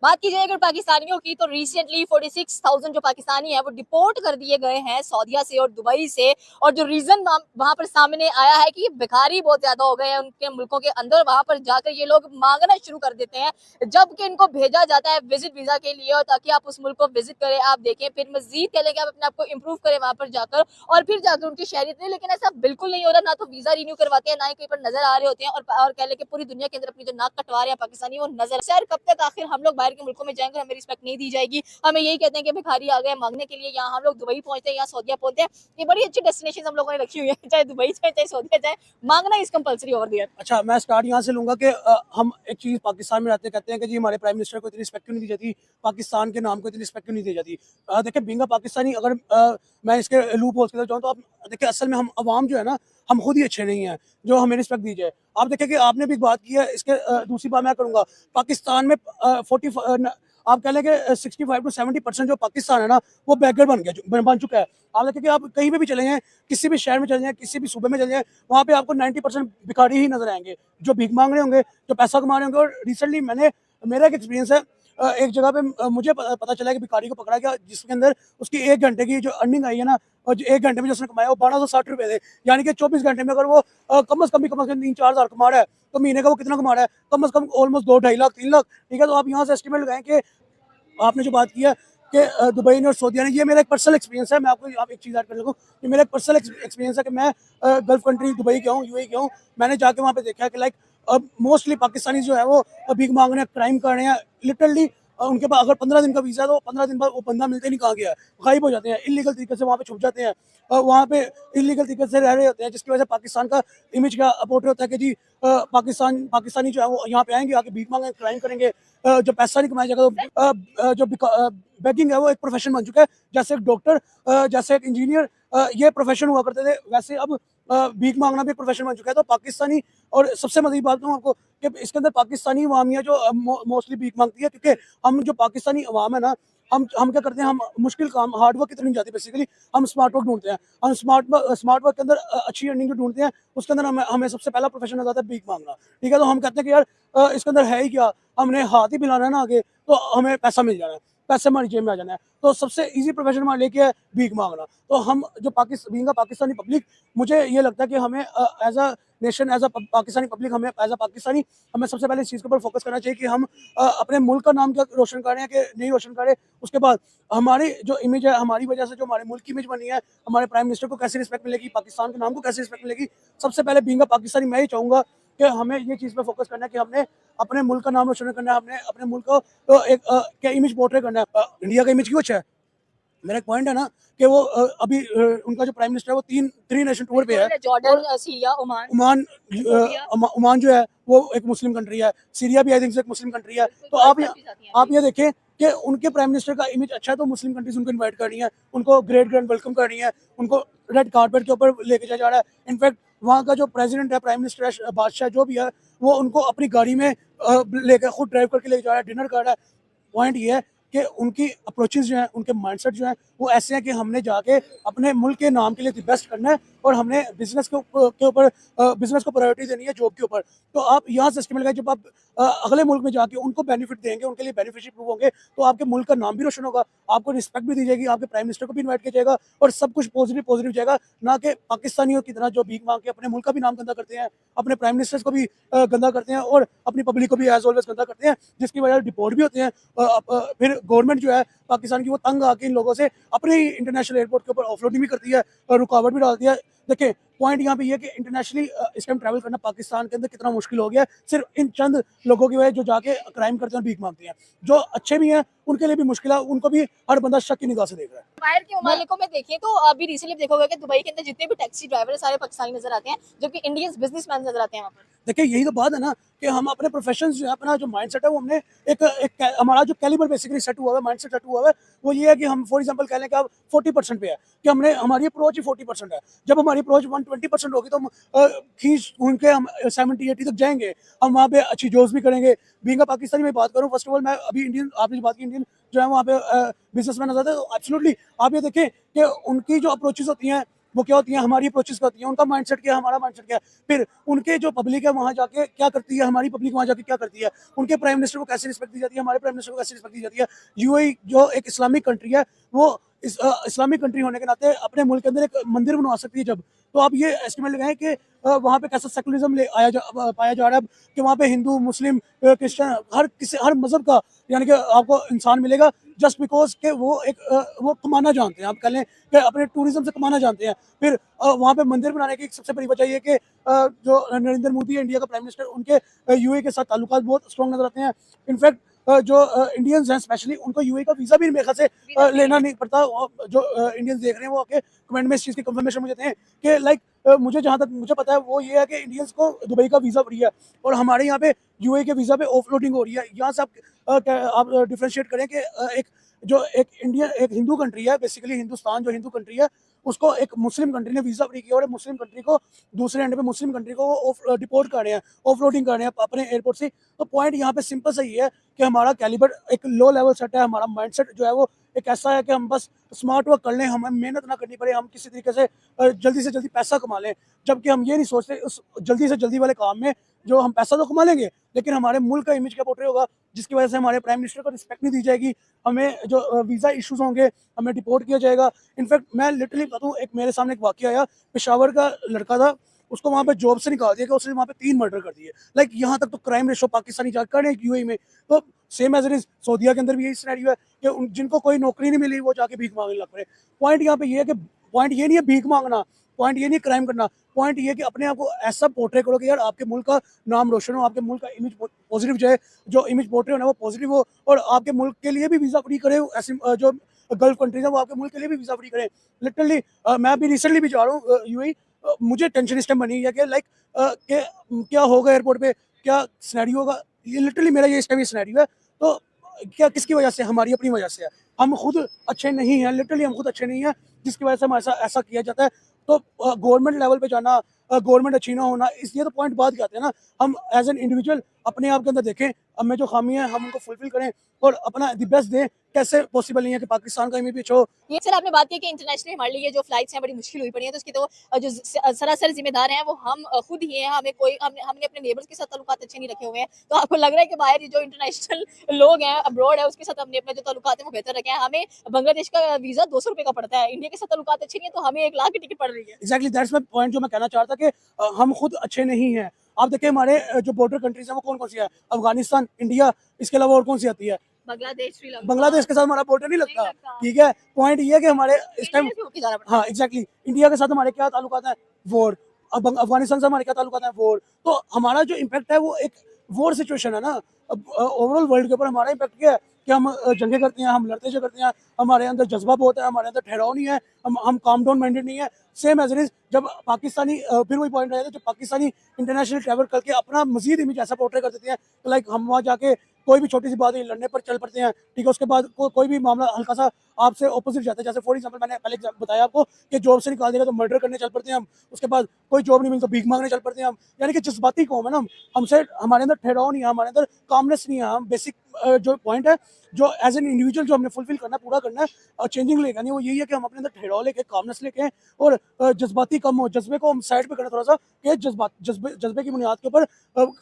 बात की जाए अगर पाकिस्तानियों की, तो रिसेंटली 46,000 जो पाकिस्तानी है वो डिपोर्ट कर दिए गए हैं सऊदीया से और दुबई से। और जो रीजन वहां पर सामने आया है कि भिखारी बहुत ज्यादा हो गए हैं उनके मुल्कों के अंदर, वहां पर जाकर ये लोग मांगना शुरू कर देते हैं, जबकि इनको भेजा जाता है विजिट वीजा के लिए, और ताकि आप उस मुल्क को विजिट करें, आप देखें, फिर मजीद कह लें कि आप अपने आप को इम्प्रूव करें वहां पर जाकर, और फिर जाकर उनकी शहरियत लें। लेकिन ऐसा बिल्कुल नहीं हो रहा, ना तो वीजा रिन्यू करवाते हैं, ना ही कहीं पर नजर आ रहे होते हैं, और कह लें कि पूरी दुनिया के अंदर अपनी जो नाक कटवा रहे हैं पाकिस्तानी वो नजर। सर कब तक आखिर हम लोग बाहर के मुल्कों में जाएंगे, हमें रिस्पेक्ट नहीं दी जाएगी, हमें यही कहते हैं कि भिखारी आ गए मांगने के लिए, यहाँ हम लोग दुबई पहुंचते हैं, यहाँ सऊदीया पहुंचते हैं। ये बड़ी अच्छी डेस्टिनेशन हम लोगों ने रखी हुई है, चाहे दुबई जाए चाहे सऊदीया जाए, मांगना इज कंपल्सरी ओवर देयर। अच्छा, मैं स्टार्ट यहाँ से लूंगा कि हम एक चीज़ पाकिस्तान में रहते कहते हैं कि जी हमारे प्राइम मिनिस्टर को इतनी रिस्पेक्ट क्यों नहीं दी जाती, पाकिस्तान के नाम को इतनी रिस्पेक्ट क्यों नहीं दी जाती। देखिए बीइंग अ पाकिस्तानी, अगर मैं इसके लूप होल्स की तरफ जाऊँ तो आप देखिए असल में हम अवाम जो है ना, हम खुद ही अच्छे नहीं हैं जो हमें रिस्पेक्ट दी जाए। आप देखिए कि आपने भी बात की है इसके, दूसरी बात मैं करूँगा, पाकिस्तान में 40 आप कह लें कि 65 to 70% जो पाकिस्तान है ना, वो बैगर बन चुका है। आप देखिए कि आप कहीं पे भी चले जाएँ, किसी भी शहर में चले जाएँ, किसी भी सूबे में चले जाएँ, वहाँ पे आपको 90% भिखारी ही नजर आएंगे, जो भीख मांग रहे होंगे, जो पैसा कमा रहे होंगे। और रिसेंटली मेरा एक एक्सपीरियंस है, एक जगह पे मुझे पता चला कि भिखारी को पकड़ा गया, जिसके अंदर उसकी 1 घंटे की जो अर्निंग आई है ना, और जो 1 घंटे में जो उसने कमाया वो 1260 रुपए थे। यानी कि 24 घंटे में अगर वो कम से कम 3-4 हज़ार कमा रहा है, तो महीने का वो कितना कमा रहा है, कम से कम ऑलमोस्ट 2-2.5 लाख 3 लाख। ठीक है, तो आप यहाँ से एस्टिमेट लगाएं कि आपने जो बात की है कि दुबई ने और सऊदीया ने, ये मेरा एक पर्सनल एक्सपीरियंस है। मैं आपको आप एक चीज़ ऐड कर लूँ, ये मेरा एक पर्सनल एक्सपीरियंस है कि मैं गल्फ कंट्री दुबई गया हूँ, यूएई गया हूँ। मैंने जाके वहाँ पे देखा है कि लाइक मोस्टली पाकिस्तानी जो है वो भीख मांग रहे हैं, क्राइम कर रहे हैं लिटरली। उनके पास अगर 15 दिन का वीज़ा है तो 15 दिन बाद वो बंदा मिलते नहीं, कहाँ गया है, गायब हो जाते हैं, इलीगल तरीके से वहाँ पे छुप जाते हैं, वहाँ पे इलीगल तरीके से रह रहे होते हैं, जिसकी वजह से पाकिस्तान का इमेज क्या अपोर्ट होता है कि जी पाकिस्तानी जो है वो यहाँ पे आएंगे, आके भीख मांगेंगे, क्राइम करेंगे, जो पैसा नहीं कमाया जाएगा। तो जो बेगिंग है वो एक प्रोफेशन बन चुका है, जैसे एक डॉक्टर, जैसे एक इंजीनियर, ये प्रोफेशन हुआ करते थे, वैसे अब भीख मांगना भी एक प्रोफेशन बन चुका है। तो पाकिस्तानी, और सबसे मज़े की बात कहूँ आपको कि इसके अंदर पाकिस्तानी अवामिया जो मोस्टली भीख मांगती है, क्योंकि हम जो पाकिस्तानी अवाम है ना, हम क्या करते हैं, हम मुश्किल काम, हार्ड वर्क की तरफ नहीं जाते, बेसिकली हम स्मार्ट वर्क ढूंढते हैं। हम स्मार्ट वर्क के अंदर अच्छी अर्निंग जो ढूंढते हैं, उसके अंदर हमें सबसे पहला प्रोफेशन आ जाता है भीख मांगना। ठीक है, तो हम कहते हैं कि यार इसके अंदर है ही क्या, हमने हाथ ही मिलाना है ना आगे, तो हमें पैसा मिल जाना है, पैसे हमारी जेब में आ जाना है। तो सबसे इजी प्रोफेशन हमारे लिए क्या है, भीख मांगना। तो हम जो पाकिस्तानी पब्लिक, मुझे ये लगता है कि हमें as a nation, as a Pakistani public, हमें एज अ पाकिस्तानी, हमें सबसे पहले इस चीज़ के ऊपर फोकस करना चाहिए कि हम अपने मुल्क का नाम क्या रोशन कर रहे हैं कि नहीं रोशन कर रहे। उसके बाद हमारी जो इमेज है, हमारी वजह से जो हमारे मुल्क की इमेज बनी है, हमारे प्राइम मिनिस्टर को कैसे रिस्पेक्ट मिलेगी, पाकिस्तान के नाम को कैसे रिस्पेक्ट मिलेगी। सबसे पहले बीइंग अ पाकिस्तानी मैं ये चाहूँगा कि हमें ये चीज़ पे फोकस करना है कि हमने अपने मुल्क का नाम रोशन करना है, हमने अपने मुल्क को एक क्या इमेज पोर्ट्रे करना है। इंडिया का इमेज क्यों अच्छा है, मेरा एक पॉइंट है ना कि वो अभी उनका जो प्राइम मिनिस्टर है वो थ्री नेशन टूर पे है। Jordan, Syria, Oman, Oman, Oman जो है वो एक मुस्लिम कंट्री है, सीरिया भी आई थिंक एक मुस्लिम कंट्री है। तो आप ये देखें कि उनके प्राइम मिनिस्टर का इमेज अच्छा है, तो मुस्लिम कंट्रीज उनको इनवाइट कर रही है, उनको ग्रेट ग्रैंड वेलकम कर रही है, उनको रेड कारपेट के ऊपर लेके जा रहा है। इनफैक्ट वहाँ का जो प्रेसिडेंट है, प्राइम मिनिस्टर है, बादशाह जो भी है, वो उनको अपनी गाड़ी में लेकर खुद ड्राइव करके लेके जा रहा है, डिनर कर रहा है। पॉइंट ये है कि उनकी अप्रोचेस जो हैं, उनके माइंडसेट जो हैं, वो ऐसे हैं कि हमने जाके अपने मुल्क के नाम के लिए बेस्ट करना है, और हमने बिजनेस के ऊपर बिजनेस को प्रायोरिटी देनी है जॉब के ऊपर। तो आप यहाँ से एस्टिमेट लगाए, जब आप अगले मुल्क में जाके उनको बेनिफिट देंगे, उनके लिए बेनिफिशियल प्रूव होंगे, तो आपके मुल्क का नाम भी रोशन होगा, आपको रिस्पेक्ट भी दी जाएगी, आपके प्राइम मिनिस्टर को भी इन्वाइट किया जाएगा, और सब कुछ पॉजिटिव जाएगा। ना कि पाकिस्तानियों की तरह जो भीख मांग के अपने मुल्क का भी नाम गंदा करते हैं, अपने प्राइम मिनिस्टर को भी गंदा करते हैं, और अपनी पब्लिक को भी एज ऑलवेज गंदा करते हैं, जिसकी वजह से डिपोर्ट भी होते हैं। फिर गवर्नमेंट जो है पाकिस्तान की, वो तंग आके इन लोगों से अपने इंटरनेशनल एयरपोर्ट के ऊपर ऑफलोडिंग भी करती है और रुकावट भी डालती है। देखिए पॉइंट यहाँ पे ये है कि इंटरनेशनली इस टाइम ट्रैवल करना पाकिस्तान के अंदर कितना मुश्किल हो गया है, सिर्फ इन चंद लोगों की वजह जो जाके क्राइम करते हैं और भीख मांगते हैं। जो अच्छे भी हैं उनके लिए भी मुश्किल है, उनको भी हर बंदा शक की निगाह से देख रहा है। बाहर के ममालिकों में देखें तो अभी रिसेंटली देखोगे कि दुबई के अंदर जितने भी टैक्सी ड्राइवर है सारे पाकिस्तानी नजर आते हैं, जबकि इंडियन बिजनेसमैन नजर आते हैं वहाँ पर। देखिए यही तो बात है ना कि हम अपने प्रोफेशन जो है, अपना जो माइंड सेट है, वो हमने हमारा जो कैलिबर बेसिकली सेट हुआ है, माइंड सेट हुआ है, वो ये है कि हम फॉर एग्जांपल कह लें कि अब 40% पे है, कि हमने हमारी अप्रोच ही 40% है। जब हमारी अप्रोच 120% होगी तो हम खींच घूम के हम 70-80 तक जाएंगे, हम वहाँ पे अच्छी जॉब्स भी करेंगे। बीइंग अ पाकिस्तानी में बात करूँ, फर्स्ट ऑफ ऑल मैं अभी इंडियन, आपने जो बात की इंडियन जो है वहाँ पे बिजनेसमैन आ जाते हैं, तो एब्सोल्युटली आप ये देखें कि उनकी जो अप्रोचेस होती हैं वो क्या होती है, हमारी अप्रोचेस क्या होती है, उनका माइंडसेट क्या है, हमारा माइंडसेट क्या है, फिर उनके जो पब्लिक है वहाँ जाके क्या करती है, हमारी पब्लिक वहाँ जाके क्या करती है, उनके प्राइम मिनिस्टर को कैसे रिस्पेक्ट दी जाती है, हमारे प्राइम मिनिस्टर को कैसे रिस्पेक्ट दी जाती है। यूएई जो एक इस्लामिक कंट्री है, वो इस्लामिक कंट्री होने के नाते अपने मुल्क के अंदर एक मंदिर बनवा सकती है जब, तो आप ये एस्टिमेट लगाएं कि वहाँ पे कैसा सेकुलरिज्म पाया जा रहा है अब, कि वहाँ पे हिंदू, मुस्लिम, क्रिश्चियन, हर मजहब का यानी कि आपको इंसान मिलेगा, जस्ट बिकॉज के वो एक वो कमाना जानते हैं, आप कह लें कि अपने टूरिज्म से कमाना जानते हैं। फिर वहाँ पे मंदिर बनाने की एक सबसे बड़ी वजह ये कि जो नरेंद्र मोदी है, इंडिया का प्राइम मिनिस्टर, उनके यूएई के साथ ताल्लुकात बहुत स्ट्रॉन्ग नजर आते हैं। इनफैक्ट जो इंडियंस हैं स्पेशली, उनको यूएई का वीज़ा भी मेरे ख्याल से लेना नहीं पड़ता। जो इंडियंस देख रहे हैं वो आके कमेंट में इस चीज़ की कंफर्मेशन मुझे दें कि लाइक मुझे जहाँ तक मुझे पता है वो ये है कि इंडियंस को दुबई का वीज़ा फ्री है और हमारे यहाँ पे यूएई के वीज़ा पे ऑफलोडिंग हो रही है। यहाँ से आप डिफ्रेंशिएट करें कि एक इंडिया, एक हिंदू कंट्री है, बेसिकली हिंदुस्तान जो हिंदू कंट्री है, उसको एक मुस्लिम कंट्री ने वीज़ा फ्री किया और मुस्लिम कंट्री को दूसरे एंड पे मुस्लिम कंट्री को डिपोर्ट कर रहे हैं, ऑफलोडिंग कर रहे हैं अपने एयरपोर्ट से। तो पॉइंट यहाँ पे सिंपल सा ये है कि हमारा कैलिबर एक लो लेवल सेट है, हमारा माइंडसेट जो है वो एक ऐसा है कि हम बस स्मार्ट वर्क कर लें, हमें मेहनत ना करनी पड़े, हम किसी तरीके से जल्दी से जल्दी पैसा कमा लें। जबकि हम ये नहीं सोचते उस जल्दी से जल्दी वाले काम में जो हम पैसा तो कमा लेंगे लेकिन हमारे मुल्क का इमेज क्या पोर्ट्रे होगा, जिसकी वजह से हमारे प्राइम मिनिस्टर को रिस्पेक्ट नहीं दी जाएगी, हमें जो वीज़ा इश्यूज होंगे, हमें डिपोर्ट किया जाएगा। इनफैक्ट मैं लिटरली बताऊँ, एक मेरे सामने एक वाकया आया, पेशावर का लड़का था, उसको वहाँ पे जॉब से निकाल दिया कि उसने वहाँ पे 3 मर्डर कर दिए। लाइक यहाँ तक तो क्राइम रेशो पाकिस्तानी जाकर कर रहे हैं यूएई में, तो सेम एज इट इज सऊदीया के अंदर भी यही सिनेरियो है कि जिनको कोई नौकरी नहीं मिली वो जाके भीख मांगने लग पड़े। पॉइंट यहाँ पे ये है कि पॉइंट ये नहीं है भीख मांगना, पॉइंट ये नहीं क्राइम करना, पॉइंट ये है कि अपने आप को ऐसा पोर्ट्रे करो कि यार आपके मुल्क का नाम रोशन हो, आपके मुल्क का इमेज पॉजिटिव जाए, जो इमेज पोर्ट्रे होना है वो पॉजिटिव हो, और आपके मुल्क के लिए भी वीज़ा फ्री करे। ऐसे जो गल्फ कंट्रीज है वो आपके मुल्क के लिए भी वीज़ा फ्री करें। लिटरली मैं अभी रिसेंटली भी जा रहा हूँ यूएई, मुझे टेंशन इस टाइम बनी है कि लाइक कि क्या होगा एयरपोर्ट पे, क्या सिनेरियो होगा। ये लिटरली मेरा ये इस टाइम ये सिनेरियो है। तो क्या किसकी वजह से, हमारी अपनी वजह से है, हम खुद अच्छे नहीं हैं, लिटरली हम खुद अच्छे नहीं हैं, जिसकी वजह से हमारे साथ ऐसा किया जाता है। तो गवर्नमेंट लेवल पे जाना, गवर्नमेंट अच्छी ना होना, इसलिए तो पॉइंट बात कहते हैं ना, हम एज एन इंडिविजुअल अपने आप के अंदर देखें, हमें जो खामी है हम उनको फुलफिल करें और अपना द बेस्ट दें। कैसे पॉसिबल नहीं है कि पाकिस्तान का इमेज भी अच्छा हो। ये सर आपने बात की कि इंटरनेशनली हमारे लिए ये जो फ्लाइट्स हैं बड़ी मुश्किल हुई पड़ी हैं, तो उसकी तो जो सरासर जिम्मेदार हैं वो हम खुद ही हैं। हमने अपने नेबर्स के साथ ताल्लुकात अच्छे नहीं रखे हुए हैं, तो आपको लग रहा है कि बाहर ये जो इंटरनेशनल लोग हैं अब्रॉड है उसके साथ हमने अपने जो ताल्लुकात हैं वो बेहतर रखे हैं। हमें बांग्लादेश का वीज़ा 200 रुपये का पड़ता है, इंडिया के साथ ताल्लुकात अच्छे नहीं है तो हमें 1 लाख की टिकट पड़ रही है। एग्जैक्टली दैट्स माय पॉइंट जो मैं कहना चाह रहा था कि हम खुद अच्छे नहीं हैं। आप देखिए हमारे जो बॉर्डर कंट्रीज हैं वो कौन कौन सी है, अफगानिस्तान, इंडिया, इसके अलावा और कौन सी आती है, बांग्लादेश, श्रीलंका, बांग्लादेश के साथ हमारा बॉर्डर नहीं नहीं लगता। लगता। ठीक है, पॉइंट ये है कि हमारे इस टाइम, इंडिया से होके जाना पड़ता हाँ एग्जैक्टली इंडिया के साथ हमारे क्या ताल्लुकात हैं, वॉर। अब अफगानिस्तान से हमारे क्या ताल्लुकात हैं, वॉर। तो हमारा जो इम्पैक्ट है वो एक वॉर सिचुएशन है ना। अब ओवरऑल वर्ल्ड के ऊपर हमारा इम्पैक्ट क्या है कि हम जंगे करते हैं, हम लड़ते करते हैं, हमारे अंदर जज्बा बहुत है, हमारे अंदर ठहराव नहीं है, हम काम डाउन माइंडेड नहीं है। सेम एज इट इज जब पाकिस्तानी फिर वही पॉइंट रहेगा, जब पाकिस्तानी इंटरनेशनल ट्रैवल करके अपना मजीद इमेज ऐसा पोर्ट्रे कर देते हैं, लाइक हम वहाँ जाके कोई भी छोटी सी बात हुई लड़ने पर चल पड़ते हैं। ठीक है, उसके बाद कोई भी मामला हल्का सा आपसे ऑपोजिट जाता है, जैसे फॉर एग्जांपल मैंने पहले बताया आपको कि जॉब से निकाल देगा तो मर्डर करने चल पड़ते हैं हम, उसके बाद कोई जॉब नहीं मिली तो भीख मांगने चल पड़ते हैं हम। यानी कि जज्बाती कौम है ना, हमसे हमारे अंदर ठहराव नहीं है, हमारे अंदर कामनेस नहीं है। हम बेसिक जो पॉइंट है जो एज एन इंडिविजुअल जो हमने फुलफिल करना है, पूरा करना है और चेंजिंग लेकर नहीं, वो यही है कि हम अपने अंदर ठहराव लेके, कामनेस लेके और जज्बाती कम हो, जज्बे को हम साइड पे करें थोड़ा सा कि जज्बे की बुनियाद के ऊपर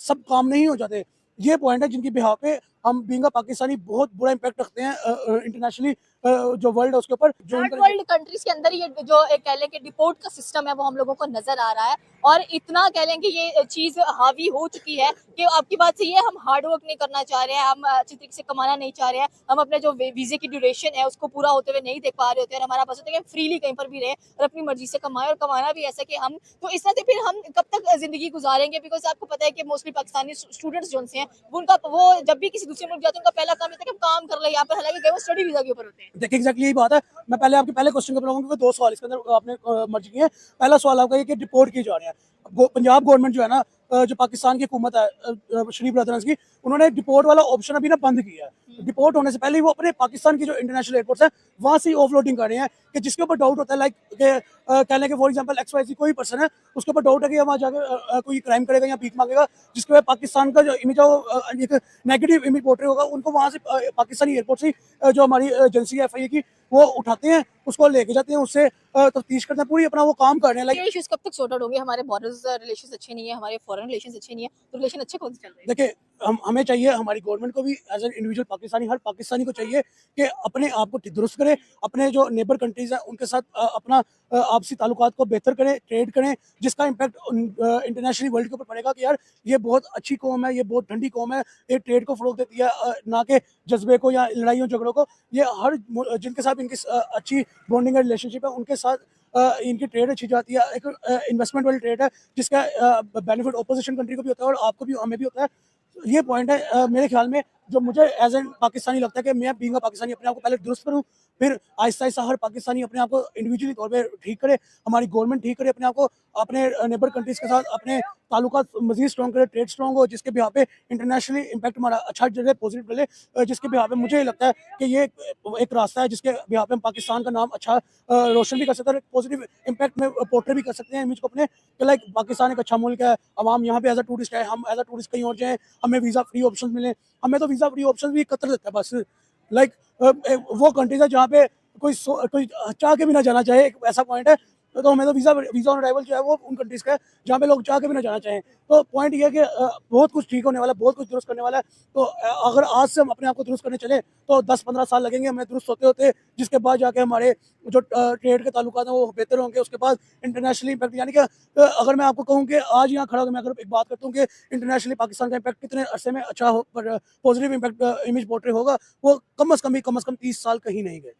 सब काम नहीं हो जाते। ये पॉइंट है जिनकी बिहाफ पे हम बीइंग अ पाकिस्तानी बहुत बुरा इम्पैक्ट रखते हैं इंटरनेशनली जो वर्ल्ड है उसके ऊपर। जो थर्ड वर्ल्ड कंट्रीज के अंदर ये जो एक कह लें कि डिपोर्ट का सिस्टम है वो हम लोगों को नजर आ रहा है, और इतना कह लें कि ये चीज हावी हो चुकी है कि आपकी बात सही है, हम हार्ड वर्क नहीं करना चाह रहे हैं, हम अच्छी तरीके से कमाना नहीं चाह रहे हैं, हम अपने जो वीजे की ड्यूरेशन है उसको पूरा होते हुए नहीं देख पा रहे होते हैं। हमारा बस होता है कि फ्रीली कहीं पर भी रहे और अपनी मर्जी से कमाए, और कमाना भी ऐसा कि हम तो इस तरह से फिर हम कब तक जिंदगी गुजारेंगे। बिकॉज आपको पता है कि मोस्टली पाकिस्तानी स्टूडेंट्स जो हैं वो जब भी किसी दूसरे मुल्क जाते हैं उनका पहला काम होता है कि हम काम कर ले यहाँ पर, हालांकि वो स्टडी वीजा के ऊपर होते हैं। देखिए एग्जैक्टली यही बात है। मैं पहले आपके पहले क्वेश्चन के ऊपर आऊंगा, क्योंकि 2 सवाल इसके अंदर आपने मर्ज किए हैं। पहला सवाल आपका ये कि डिपोर्ट किए जा रहे हैं, पंजाब गवर्नमेंट जो है ना, जो पाकिस्तान की हुकूमत है शरीफ ब्रदर्स की, उन्होंने डिपोर्ट वाला ऑप्शन अभी ना बंद किया है। डिपोर्ट होने से पहले ही वो अपने पाकिस्तान की जो इंटरनेशनल एयरपोर्ट्स हैं वहाँ से ही ऑफलोडिंग कर रहे हैं कि जिसके ऊपर डाउट होता है, लाइक कह लें कि फॉर एग्जांपल XYZ कोई पर्सन है, उसके ऊपर डाउट है कि वहाँ जाकर कोई क्राइम करेगा या भीख मांगेगा, जिसके वजह पाकिस्तान का जो इमेज है वो एक नेगेटिव इमेज पोर्ट्रे होगा, उनको वहाँ से पाकिस्तानी एयरपोर्ट से जो हमारी एजेंसी है FIA की वो उठाते हैं, उसको लेके जाते हैं, उससे तफ्तीश करते हैं, पूरी अपना वो काम कर रहे हैं। ये इश्यूज कब तक सॉर्ट आउट होंगे? हमारे बॉर्डर्स रिलेशंस अच्छे नहीं है, हमारे फॉरेन रिलेशंस अच्छे नहीं है, तो रिलेशन अच्छे कौन से चल रहे हैं? देखिए, हमें चाहिए, हमारी गवर्नमेंट को भी एज एन इंडिविजुअल पाकिस्तानी, हर पाकिस्तानी को चाहिए कि अपने आप को दुरुस्त करे, अपने जो नेबर कंट्रीज हैं उनके साथ अपना आपसी ताल्लुकात को बेहतर करें, ट्रेड करें, जिसका इम्पैक्ट इंटरनेशनली वर्ल्ड के ऊपर पड़ेगा कि यार ये बहुत अच्छी कौम है, ये बहुत ठंडी कौम है, ये ट्रेड को फ़रोग़ देती है, ना कि जज्बे को या लड़ाइयों झगड़ों को। ये हर जिनके साथ इनकी अच्छी बॉन्डिंग है, रिलेशनशिप है, उनके साथ इनकी ट्रेड अच्छी जाती है। एक इन्वेस्टमेंट वाली ट्रेड है जिसका बेनिफिट अपोजिशन कंट्री को भी होता है और आपको भी, हमें भी होता है। ये पॉइंट है मेरे ख्याल में, जो मुझे एज एन पाकिस्तानी लगता है कि मैं बीइंग अ पाकिस्तानी अपने आप को पहले दुरुस्त करूं, फिर आहिस्ता आहिस्ता हर पाकिस्तानी अपने आप को इंडिविजुअली तौर पे ठीक करे, हमारी गवर्नमेंट ठीक करे अपने आप को, अपने नेबर कंट्रीज के साथ अपने ताल्लुकात मजीद स्ट्रॉन्ग करे, ट्रेड स्ट्रॉन्ग हो, जिसके बिहाफ पे इंटरनेशनली इम्पैक्ट हमारा अच्छा चले, पॉजिटिव चले, जिसके बिहाफ पे मुझे लगता है कि ये एक रास्ता है जिसके बिहाफ पे हम पाकिस्तान का नाम अच्छा रोशन भी कर सकते हैं, पॉजिटिव इम्पैक्ट में पोर्ट्रे भी कर सकते हैं इमेज को अपने, कि लाइक पाकिस्तान एक अच्छा मुल्क है, अवाम यहाँ पे एज अ टूरिस्ट है, हम एज अ टूरिस्ट कहीं और जाएँ, हमें वीज़ा फ्री ऑप्शन मिले। हमें तो वीज़ा फ्री ऑप्शन भी कतर देता है बस। लाइक वो कंट्रीज है जहाँ पे कोई चाह के भी ना जाना चाहे, एक ऐसा पॉइंट है। तो हमें तो वीज़ा ऑन अराइवल जो है वो उन कंट्रीज़ का है जहाँ पे लोग चाह के भी ना जाना चाहें। तो पॉइंट ये है कि बहुत कुछ ठीक होने वाला है, बहुत कुछ दुरुस्त करने वाला है। तो अगर आज से हम अपने आप को दुरुस्त करने चले तो 10-15 साल लगेंगे हमें दुरुस्त होते-होते, जिसके बाद जाके हमारे जो ट्रेड के ताल्लुकात हैं वो बेहतर होंगे। उसके बाद इंटरनेशनली इम्पैक्ट, यानी कि अगर मैं आपको कहूँ कि आज यहाँ खड़ा होकर मैं अगर एक बात करता हूँ कि इंटरनेशनली पाकिस्तान का इम्पैक्ट कितने अरसे में अच्छा हो, पर पॉजिटिव इम्पैक्ट इमेज पोर्ट्रे होगा, वो कम अज़ कम 30 साल कहीं नहीं गए।